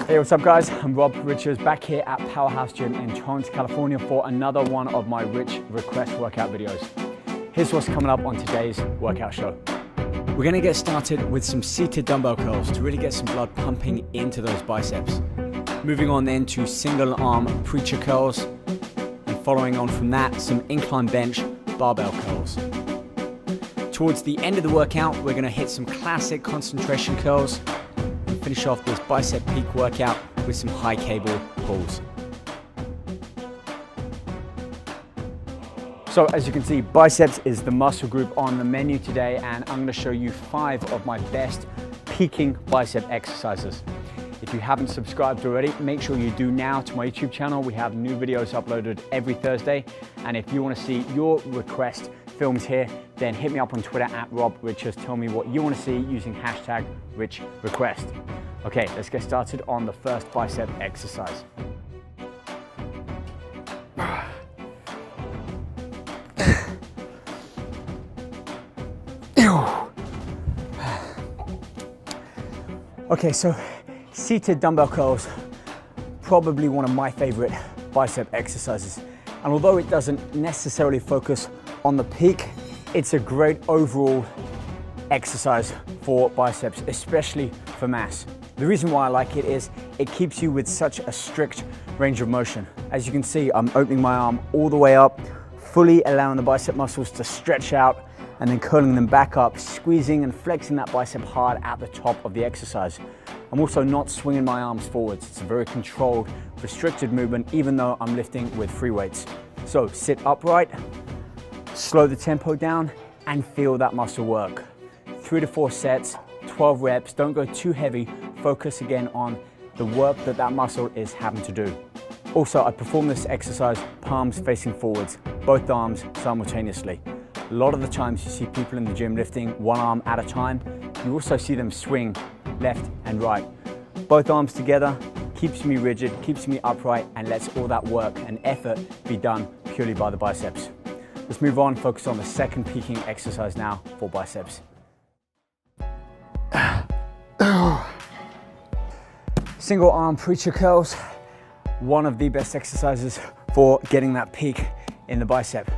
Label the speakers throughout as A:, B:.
A: Hey, what's up guys? I'm Rob Richards back here at Powerhouse Gym in Torrance, California for another one of my Rich Request workout videos. Here's what's coming up on today's workout show. We're gonna get started with some seated dumbbell curls to really get some blood pumping into those biceps. Moving on then to single arm preacher curls, and following on from that, some incline bench barbell curls. Towards the end of the workout, we're gonna hit some classic concentration curls and finish off this bicep peak workout with some high cable pulls. So as you can see, biceps is the muscle group on the menu today, and I'm gonna show you 5 of my best peaking bicep exercises. If you haven't subscribed already, make sure you do now to my YouTube channel. We have new videos uploaded every Thursday. And if you wanna see your request films here, then hit me up on Twitter at Rob Richards. Tell me what you wanna see using hashtag #RichRequest. Okay, let's get started on the first bicep exercise. Okay, so seated dumbbell curls, probably one of my favorite bicep exercises. And although it doesn't necessarily focus on the peak, it's a great overall exercise for biceps, especially for mass. The reason why I like it is it keeps you with such a strict range of motion. As you can see, I'm opening my arm all the way up, fully allowing the bicep muscles to stretch out, and then curling them back up, squeezing and flexing that bicep hard at the top of the exercise. I'm also not swinging my arms forwards. It's a very controlled, restricted movement, even though I'm lifting with free weights. So sit upright, slow the tempo down, and feel that muscle work. 3 to 4 sets, 12 reps. Don't go too heavy. Focus again on the work that muscle is having to do. Also, I perform this exercise palms facing forwards, both arms simultaneously. A lot of the times you see people in the gym lifting one arm at a time. You also see them swing left and right. Both arms together keeps me rigid, keeps me upright, and lets all that work and effort be done purely by the biceps. Let's move on, focus on the second peaking exercise now for biceps. Single arm preacher curls, one of the best exercises for getting that peak in the bicep.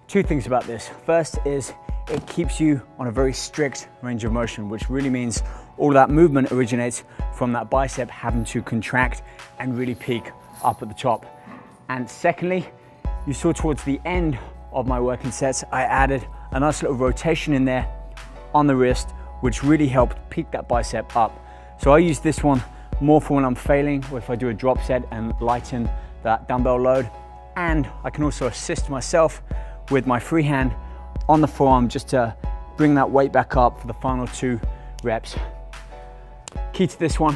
A: 2 things about this. First is it keeps you on a very strict range of motion, which really means all that movement originates from that bicep having to contract and really peak up at the top. And secondly, you saw towards the end of my working sets, I added a nice little rotation in there on the wrist, which really helped peak that bicep up. So I use this one more for when I'm failing, or if I do a drop set and lighten that dumbbell load. And I can also assist myself with my free hand on the forearm just to bring that weight back up for the final 2 reps. Key to this one,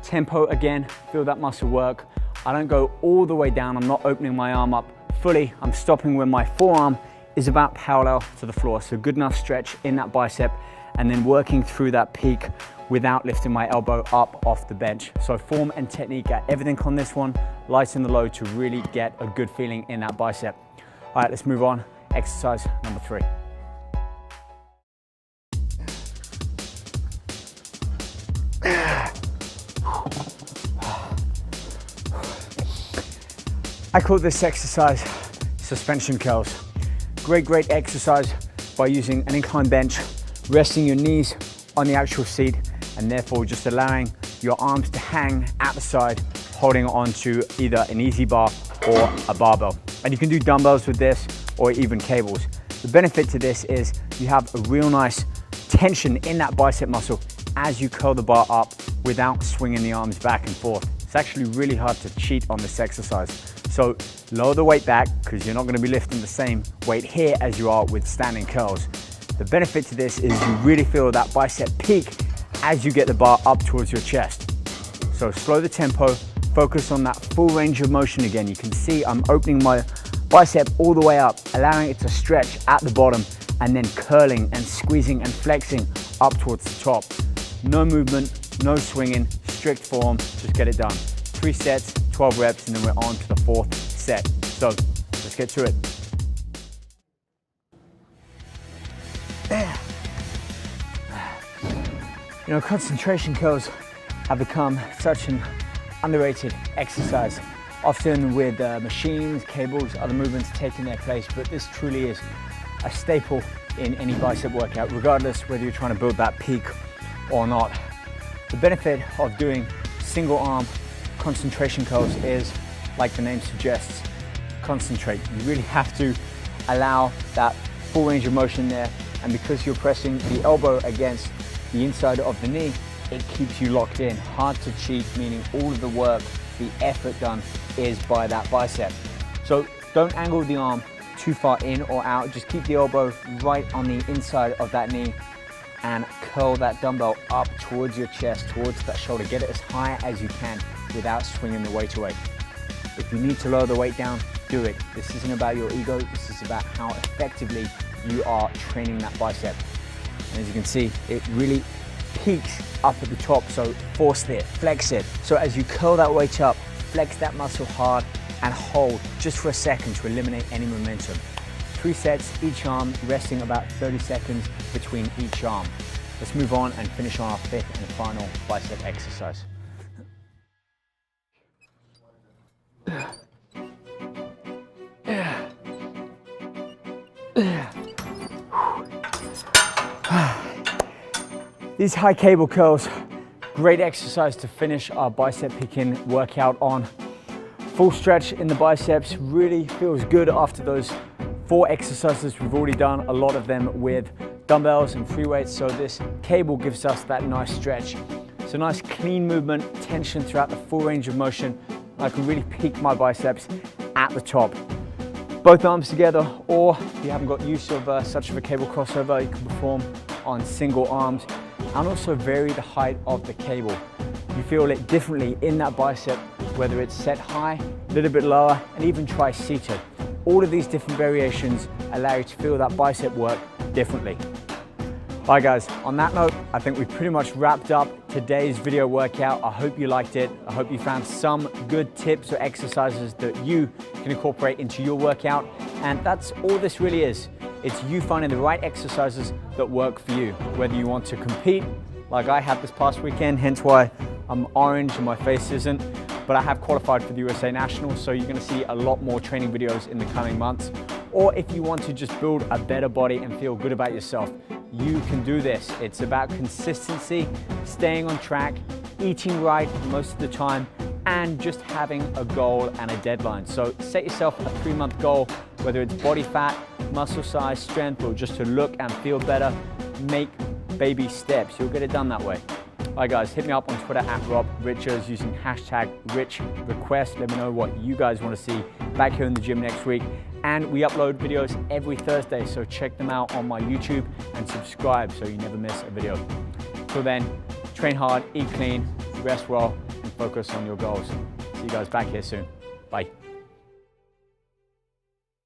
A: tempo again, feel that muscle work. I don't go all the way down, I'm not opening my arm up fully, I'm stopping when my forearm is about parallel to the floor. So good enough stretch in that bicep, and then working through that peak without lifting my elbow up off the bench. So form and technique at everything on this one, lighten the load to really get a good feeling in that bicep. All right, let's move on. Exercise number 3. I call this exercise suspension curls. Great exercise by using an incline bench, resting your knees on the actual seat, and therefore just allowing your arms to hang at the side, holding on to either an easy bar or a barbell. And you can do dumbbells with this or even cables. The benefit to this is you have a real nice tension in that bicep muscle as you curl the bar up without swinging the arms back and forth. It's actually really hard to cheat on this exercise. So lower the weight back, because you're not going to be lifting the same weight here as you are with standing curls. The benefit to this is you really feel that bicep peak as you get the bar up towards your chest. So slow the tempo, focus on that full range of motion again. You can see I'm opening my bicep all the way up, allowing it to stretch at the bottom, and then curling and squeezing and flexing up towards the top. No movement, no swinging, strict form, just get it done. 3 sets, 12 reps, and then we're on to the 4th set. So let's get to it. You know, concentration curls have become such an underrated exercise, often with machines, cables, other movements taking their place, but this truly is a staple in any bicep workout, regardless whether you're trying to build that peak or not. The benefit of doing single arm concentration curls is, like the name suggests, concentrate. You really have to allow that full range of motion there, and because you're pressing the elbow against the inside of the knee, it keeps you locked in. Hard to cheat, meaning all of the work, the effort done is by that bicep. So don't angle the arm too far in or out, just keep the elbow right on the inside of that knee and curl that dumbbell up towards your chest, towards that shoulder. Get it as high as you can without swinging the weight away. If you need to lower the weight down, do it. This isn't about your ego, this is about how effectively you are training that bicep. And as you can see, it really peaks up at the top, so force it, flex it. So as you curl that weight up, flex that muscle hard and hold just for a second to eliminate any momentum. 3 sets, each arm resting about 30 seconds between each arm. Let's move on and finish on our 5th and final bicep exercise. These high cable curls, great exercise to finish our bicep picking workout on. Full stretch in the biceps, really feels good after those 4 exercises we've already done, a lot of them with dumbbells and free weights, so this cable gives us that nice stretch. It's a nice clean movement, tension throughout the full range of motion. I can really peak my biceps at the top. Both arms together, or if you haven't got use of such of a cable crossover, you can perform on single arms and also vary the height of the cable. You feel it differently in that bicep, whether it's set high, a little bit lower, and even try seated. All of these different variations allow you to feel that bicep work differently. Alright guys, on that note, I think we've pretty much wrapped up today's video workout. I hope you liked it. I hope you found some good tips or exercises that you can incorporate into your workout. And that's all this really is. It's you finding the right exercises that work for you. Whether you want to compete, like I had this past weekend, hence why I'm orange and my face isn't, but I have qualified for the USA Nationals, so you're gonna see a lot more training videos in the coming months. Or if you want to just build a better body and feel good about yourself, you can do this. It's about consistency, staying on track, eating right most of the time, and just having a goal and a deadline. So set yourself a 3-month goal, whether it's body fat, muscle size, strength, or just to look and feel better. Make baby steps. You'll get it done that way. Alright guys, hit me up on Twitter @RobRichards using #RichRequest. Let me know what you guys want to see back here in the gym next week. And we upload videos every Thursday, so check them out on my YouTube and subscribe so you never miss a video. Till then, train hard, eat clean, rest well, and focus on your goals. See you guys back here soon. Bye.